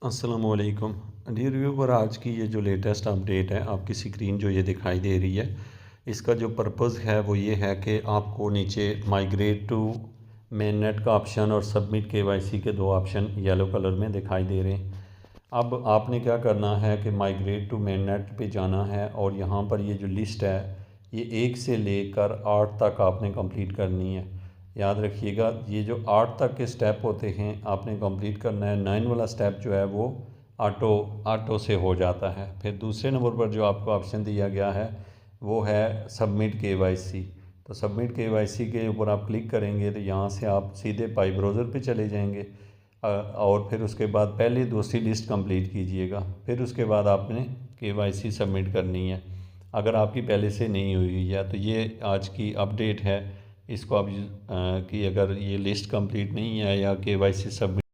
अस्सलामुअलैकुम dear viewer. आज की ये जो लेटेस्ट अपडेट है, आपकी स्क्रीन जो ये दिखाई दे रही है, इसका जो पर्पज़ है वो ये है कि आपको नीचे माइग्रेट टू मेन नेट का ऑप्शन और सबमिट केवाईसी के दो ऑप्शन येलो कलर में दिखाई दे रहे हैं। अब आपने क्या करना है कि माइग्रेट टू मेन नेट पे जाना है और यहाँ पर ये जो लिस्ट है ये 1 से लेकर 8 तक आपने कंप्लीट करनी है। याद रखिएगा, ये जो 8 तक के स्टेप होते हैं आपने कंप्लीट करना है। 9 वाला स्टेप जो है वो ऑटो से हो जाता है। फिर दूसरे नंबर पर जो आपको ऑप्शन दिया गया है वो है सबमिट केवाईसी। तो सबमिट केवाईसी के ऊपर आप क्लिक करेंगे तो यहाँ से आप सीधे पाई ब्राउज़र पे चले जाएंगे और फिर उसके बाद पहले दूसरी लिस्ट कंप्लीट कीजिएगा। फिर उसके बाद आपने केवाईसी सबमिट करनी है, अगर आपकी पहले से नहीं हुई है। तो ये आज की अपडेट है, इसको आप कि अगर ये लिस्ट कंप्लीट नहीं है या केवाईसी सबमिट